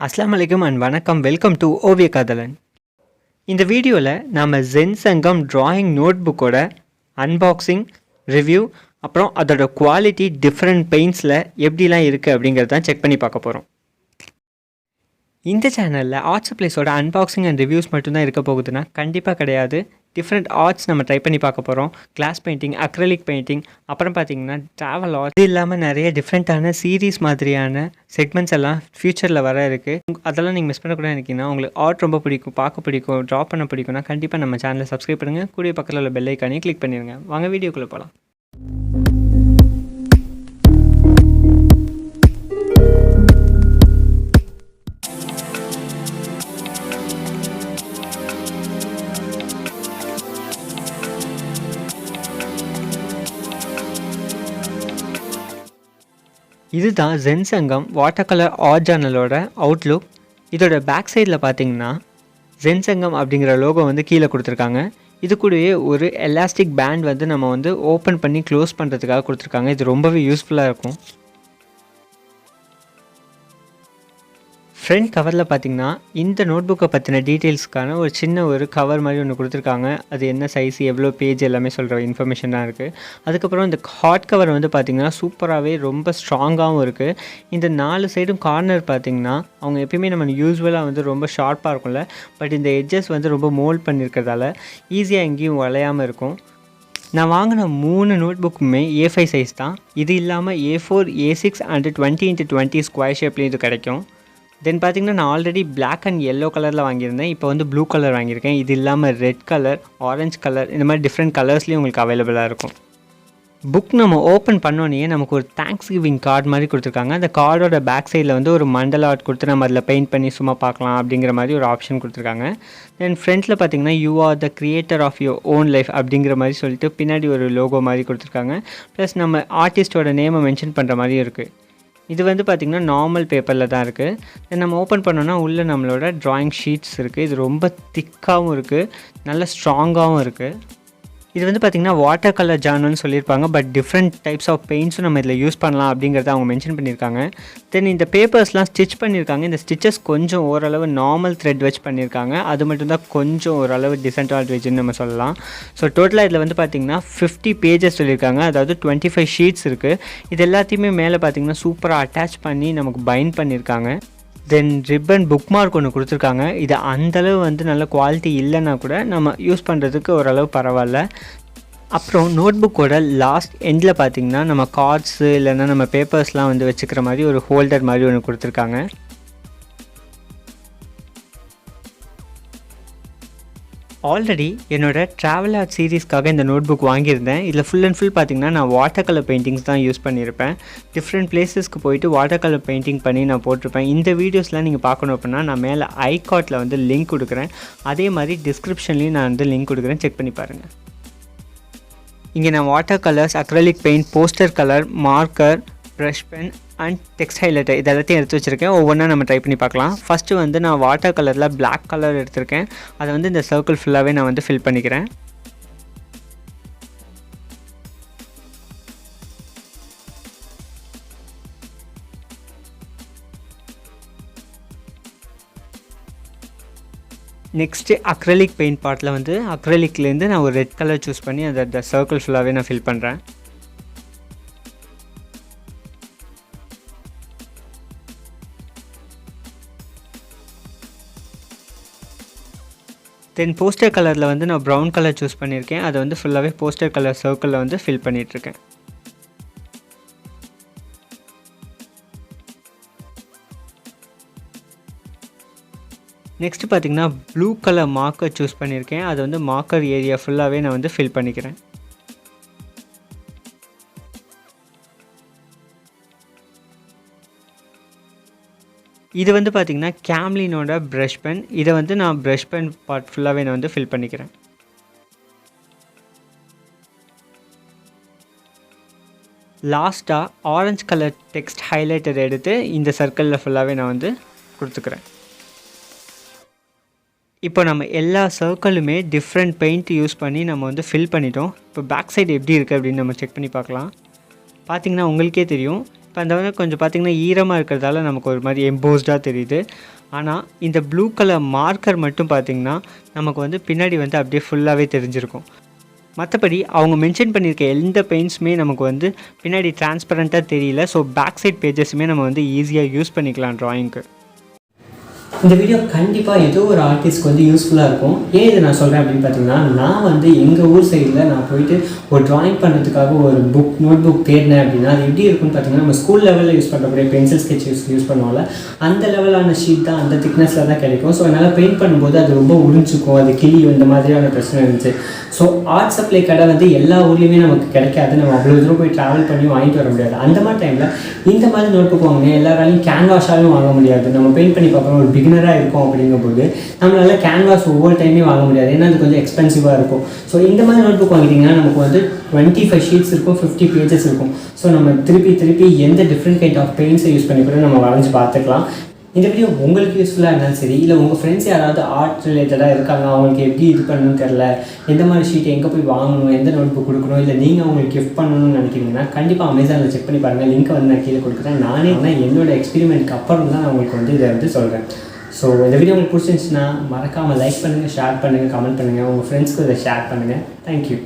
அஸ்ஸலாமு அலைக்கும் அண்ட் வணக்கம். வெல்கம் டு ஓவிய காதலன். இந்த வீடியோவில் நாம் ஜென் சங்கம் டிராயிங் நோட் புக்கோட அன்பாக்சிங், ரிவ்யூ, அப்புறம் அதோட குவாலிட்டி டிஃப்ரெண்ட் பெயிண்ட்ஸில் எப்படிலாம் இருக்குது அப்படிங்கிறது தான் செக் பண்ணி பார்க்க போகிறோம். இந்த சேனலில் ஆர்ட் சப்ளைஸோட அன்பாக்சிங் அண்ட் ரிவ்யூஸ் மட்டும்தான் இருக்க போகுதுன்னா கண்டிப்பாக கிடையாது. டிஃப்ரெண்ட் ஆர்ட்ஸ் நம்ம ட்ரை பண்ணி பார்க்க போகிறோம். கிளாஸ் பெயிண்டிங், அக்ரலிக் பெயிண்டிங், அப்புறம் பார்த்திங்கன்னா ட்ராவல் ஆர்ட், இது இல்லாமல் நிறைய டிஃப்ரெண்ட்டான சீரீஸ் மாதிரியான செக்மெண்ட்ஸ் எல்லாம் ஃப்யூச்சரில் வர இருக்குது. அதெல்லாம் நீங்கள் மிஸ் பண்ணக்கூடாது நினைக்கிங்கன்னா, உங்களுக்கு ஆர்ட் ரொம்ப பிடிக்கும், பார்க்க பிடிக்கும், ட்ரா பண்ண பிடிக்கும்னா கண்டிப்பாக நம்ம சேனலை சப்ஸ்கிரைப் பண்ணுங்கள். கூடிய பக்கத்தில் உள்ள பெல் ஐக்கானையும் கிளிக் பண்ணிடுங்க. வாங்க வீடியோக்குள்ளே போகலாம். இதுதான் ஜென் சங்கம் வாட்டர் கலர் ஆர்ட் ஜர்னலோட அவுட்லுக். இதோட பேக் சைடில் பார்த்தீங்கன்னா ஜென் சங்கம் அப்படிங்கிற லோகோ வந்து கீழே கொடுத்துருக்காங்க. இது கூடவே ஒரு எலாஸ்டிக் பேண்ட் வந்து நம்ம வந்து ஓப்பன் பண்ணி க்ளோஸ் பண்ணுறதுக்காக கொடுத்துருக்காங்க. இது ரொம்பவே யூஸ்ஃபுல்லாக இருக்கும். ஃப்ரண்ட் கவரில் பார்த்திங்கன்னா இந்த நோட் புக்கை பற்றின டீட்டெயில்ஸ்க்கான ஒரு சின்ன ஒரு கவர் மாதிரி ஒன்று கொடுத்துருக்காங்க. அது என்ன சைஸ், எவ்வளோ பேஜ் எல்லாமே சொல்கிற இன்ஃபர்மேஷன் தான் இருக்குது. அதுக்கப்புறம் இந்த ஹாட் கவர் வந்து பார்த்திங்கன்னா சூப்பராகவே ரொம்ப ஸ்ட்ராங்காகவும் இருக்குது. இந்த 4 சைடும் கார்னர் பார்த்திங்கன்னா அவங்க எப்பயுமே நம்ம யூஸ்வலாக வந்து ரொம்ப ஷார்ப்பாக இருக்கும்ல, பட் இந்த எட்ஜஸ் வந்து ரொம்ப மோல்ட் பண்ணியிருக்கிறதால ஈஸியாக எங்கேயும் வளையாமல் இருக்கும். நான் வாங்கின 3 நோட் புக்குமே A5 சைஸ் தான். இது இல்லாமல் A4, A6 and 20x20 square ஷேப்லேயும் இது கிடைக்கும். தென் பார்த்திங்கன்னா நான் ஆல்ரெடி பிளாக் அண்ட் எல்லோ கலரில் வாங்கியிருந்தேன். இப்போ வந்து ப்ளூ கலர் வாங்கியிருக்கேன். இது இல்லாமல் ரெட் கலர், ஆரஞ்சு கலர், இந்த மாதிரி டிஃப்ரெண்ட் கலர்ஸ்லேயும் உங்களுக்கு அவைலபிளாக இருக்கும். புக் நம்ம ஓப்பன் பண்ணோன்னே நமக்கு ஒரு தேங்க்ஸ் கிவிங் கார்டு மாதிரி கொடுத்துருக்காங்க. அந்த கார்டோட பேக் சைடில் வந்து ஒரு மண்டல ஆர்ட் கொடுத்து நம்ம அதில் பெயிண்ட் பண்ணி சும்மா பார்க்கலாம் அப்படிங்கிற மாதிரி ஒரு ஆப்ஷன் கொடுத்துருக்காங்க. தென் ஃப்ரண்ட்டில் பார்த்திங்கன்னா you are the creator of your own life அப்படிங்கிற மாதிரி சொல்லிட்டு பின்னாடி ஒரு லோகோ மாதிரி கொடுத்துருக்காங்க. ப்ளஸ் நம்ம ஆர்டிஸ்ட்டோட நேமை மென்ஷன் பண்ணுற மாதிரியும் இருக்குது. இது வந்து பார்த்திங்கன்னா நார்மல் பேப்பரில் தான் இருக்குது. தென் நம்ம ஓப்பன் பண்ணோன்னா உள்ளே நம்மளோட ட்ராயிங் ஷீட்ஸ் இருக்குது. இது ரொம்ப திக்காகவும் இருக்குது, நல்ல ஸ்ட்ராங்காகவும் இருக்குது. இது வந்து பார்த்திங்கன்னா வாட்டர் கலர் ஜார்னல்னு சொல்லியிருப்பாங்க, பட் டிஃப்ரெண்ட் டைப்ஸ் ஆஃப் பெயிண்ட்ஸும் நம்ம இதில் யூஸ் பண்ணலாம் அப்படிங்கிறத அவங்க மென்ஷன் பண்ணியிருக்காங்க. தென் இந்த பேப்பர்ஸ்லாம் ஸ்டிச் பண்ணியிருக்காங்க. இந்த ஸ்டிச்சஸ் கொஞ்சம் ஓரளவு நார்மல் த்ரெட் வச்சு பண்ணியிருக்காங்க. அது மட்டும்தான் கொஞ்சம் ஓரளவு டிஸ்அட்வான்டேஜ்னு நம்ம சொல்லலாம். ஸோ டோட்டலாக இதில் வந்து பார்த்திங்கன்னா 50 பேஜஸ் சொல்லியிருக்காங்க, அதாவது 25 ஷீட்ஸ் இருக்குது. இது எல்லாத்தையுமே மேலே பார்த்திங்கன்னா சூப்பராக அட்டாச் பண்ணி நமக்கு பைண்ட் பண்ணியிருக்காங்க. தென் ரிப்பன் புக் மார்க் ஒன்று கொடுத்துருக்காங்க. இது அந்தளவு வந்து நல்ல குவாலிட்டி இல்லைன்னா கூட நம்ம யூஸ் பண்ணுறதுக்கு ஓரளவு பரவாயில்ல. அப்புறம் நோட் புக்கோட லாஸ்ட் எண்டில் பார்த்திங்கன்னா நம்ம கார்ட்ஸு இல்லைன்னா நம்ம பேப்பர்ஸ்லாம் வந்து வச்சுக்கிற மாதிரி ஒரு ஹோல்டர் மாதிரி ஒன்று கொடுத்துருக்காங்க. ஆல்ரெடி என்னோடய ட்ராவல் ஆர்ட் சீரீஸ்க்காக இந்த நோட் புக் வாங்கியிருந்தேன். இதில் ஃபுல் அண்ட் ஃபுல் பார்த்திங்கன்னா நான் வாட்டர் கலர் பெயிண்டிங்ஸ் தான் யூஸ் பண்ணியிருப்பேன். டிஃப்ரெண்ட் பிளேஸஸ்க்கு போயிட்டு வாட்டர் கலர் பெயிண்டிங் பண்ணி நான் போட்டிருப்பேன். இந்த வீடியோஸ்லாம் நீங்கள் பார்க்கணும் அப்படின்னா நான் மேலே ஐகார்ட்டில் வந்து லிங்க் கொடுக்குறேன். அதே மாதிரி டிஸ்கிரிப்ஷன்லேயும் நான் வந்து லிங்க் கொடுக்குறேன், செக் பண்ணி பாருங்கள். இங்கே நான் water colours, acrylic paint, poster colour, marker, brush pen and text highlighter இது எல்லாத்தையும் எடுத்து வச்சுருக்கேன். ஒவ்வொன்றா நம்ம ட்ரை பண்ணி பார்க்கலாம். ஃபஸ்ட்டு வந்து நான் வாட்டர் கலரில் பிளாக் கலர் எடுத்திருக்கேன். அதை வந்து இந்த சர்க்கிள் ஃபுல்லாகவே நான் வந்து ஃபில் பண்ணிக்கிறேன். நெக்ஸ்ட்டு அக்ரலிக் பெயிண்ட் பார்ட்டில் வந்து அக்ரலிக்லேருந்து நான் ஒரு ரெட் கலர் சூஸ் பண்ணி அந்த சர்க்கிள் ஃபுல்லாகவே நான் ஃபில் பண்ணுறேன். தென் போஸ்டர் கலரில் வந்து நான் ப்ரௌன் கலர் சூஸ் பண்ணியிருக்கேன். அதை வந்து ஃபுல்லாகவே போஸ்டர் கலர் சர்க்கிளில் வந்து ஃபில் பண்ணிகிட்ருக்கேன். நெக்ஸ்ட்டு பார்த்திங்கன்னா ப்ளூ கலர் மார்க்கர் சூஸ் பண்ணியிருக்கேன். அதை வந்து மார்க்கர் ஏரியா ஃபுல்லாகவே நான் வந்து ஃபில் பண்ணிக்கிறேன். இது வந்து பார்த்திங்கன்னா கேம்லினோட ப்ரஷ் பென். இதை வந்து நான் ப்ரஷ் பென் பார்ட் ஃபுல்லாகவே நான் வந்து ஃபில் பண்ணிக்கிறேன். லாஸ்ட்டாக ஆரஞ்சு கலர் டெக்ஸ்ட் ஹைலைட்டர் எடுத்து இந்த சர்க்கிளில் ஃபுல்லாகவே நான் வந்து கொடுத்துக்கிறேன். இப்போ நம்ம எல்லா சர்க்கிளுமே டிஃப்ரெண்ட் பெயிண்ட் யூஸ் பண்ணி நம்ம வந்து ஃபில் பண்ணிட்டோம். இப்போ பேக் சைடு எப்படி இருக்குது அப்படின்னு நம்ம செக் பண்ணி பார்க்கலாம். பார்த்திங்கன்னா உங்களுக்கே தெரியும், இப்போ அந்த வந்து கொஞ்சம் பார்த்திங்கன்னா ஈரமாக இருக்கிறதால நமக்கு ஒரு மாதிரி எம்போஸ்டாக தெரியுது. ஆனால் இந்த ப்ளூ கலர் மார்க்கர் மட்டும் பார்த்திங்கன்னா நமக்கு வந்து பின்னாடி வந்து அப்படியே ஃபுல்லாகவே தெரிஞ்சிருக்கும். மற்றபடி அவங்க மென்ஷன் பண்ணியிருக்க எந்த பெயிண்ட்ஸுமே நமக்கு வந்து பின்னாடி டிரான்ஸ்பரண்ட்டாக தெரியல. ஸோ பேக் சைட் பேஜஸுமே நம்ம வந்து ஈஸியாக யூஸ் பண்ணிக்கலாம் ட்ராயிங்க்கு. இந்த வீடியோ கண்டிப்பாக ஏதோ ஒரு ஆர்டிஸ்ட்க்கு வந்து யூஸ்ஃபுல்லாக இருக்கும். ஏன் இதை நான் சொல்கிறேன் அப்படின்னு பார்த்தீங்கன்னா, நான் வந்து எங்கள் ஊர் சைடில் நான் போயிட்டு ஒரு ட்ராயிங் பண்ணுறதுக்காக ஒரு நோட் புக் தேடினேன் அப்படின்னா அது எப்படி இருக்குன்னு பார்த்தீங்கன்னா, நம்ம ஸ்கூல் லெவலில் யூஸ் பண்ணுறக்கூடிய பென்சில் ஸ்கெட்ச் யூஸ் பண்ணுவோம்ல, அந்த லெவலான ஷீட் தான், அந்த திக்னஸில் தான் கிடைக்கும். ஸோ என்னால் பெயிண்ட் பண்ணும்போது அது ரொம்ப உறிஞ்சிக்கும், அது கிளியும், இந்த மாதிரியான பிரச்சனை இருந்துச்சு. ஸோ ஆர்ட் சப்ளை கடை வந்து எல்லா ஊர்லேயுமே நமக்கு கிடைக்காது. நம்ம அவ்வளோ தூரம் போய் ட்ராவல் பண்ணி வாங்கிட்டு வர முடியாது. அந்த மாதிரி டைமில் இந்த மாதிரி நோட் புக் வாங்கினேன். எல்லாராலையும் கேன்வாஷாலும் வாங்க முடியாது. நம்ம பெயிண்ட் பண்ணி பார்க்குறோம், ஒரு பிகினராக இருக்கும் அப்படிங்கும்போது நம்மளால கேன்வாஸ் ஒவ்வொரு டைமே வாங்க முடியாது. ஏன்னா அது கொஞ்சம் எக்ஸ்பென்சிவாக இருக்கும். ஸோ இந்த மாதிரி நோட் புக் வாங்கிட்டிங்கன்னா நமக்கு வந்து 25 ஷீட்ஸ் இருக்கும், 50 பேஜஸ் இருக்கும். ஸோ நம்ம திருப்பி எந்த டிஃப்ரெண்ட் கைண்ட் ஆஃப் பெயிண்ட்ஸை யூஸ் பண்ணி கூட நம்ம வரைஞ்சி பார்த்துக்கலாம். இந்த வீடியோ உங்களுக்கு யூஸ்ஃபுல்லாக இருந்தாலும் சரி, இல்லை உங்கள் ஃப்ரெண்ட்ஸ் யாராவது ஆர்ட் ரிலேட்டடாக இருக்காங்க, அவங்களுக்கு எப்படி இது பண்ணணும்னு தெரில, எந்த மாதிரி ஷீட் எங்கே போய் வாங்கணும், எந்த நோட் புக் கொடுக்கணும், இல்லை நீங்கள் அவங்களுக்கு கிஃப்ட் பண்ணணும்னு நினைக்கிறீங்கன்னா கண்டிப்பாக அமேசானில் செக் பண்ணி பாருங்கள். லிங்க் வந்து நான் கீழே கொடுக்குறேன். நானே என்னோட எக்ஸ்பெரிமெண்ட்டுக்கு அப்புறம் தான் நான் உங்களுக்கு வந்து இதை வந்து சொல்கிறேன். ஸோ இந்த வீடியோ உங்களுக்கு பிடிச்சிருந்துச்சுன்னா மறக்காமல் லைக் பண்ணுங்கள், ஷேர் பண்ணுங்கள், கமெண்ட் பண்ணுங்கள், உங்கள் ஃப்ரெண்ட்ஸ்க்கு இதை ஷேர் பண்ணுங்கள். தேங்க்யூ.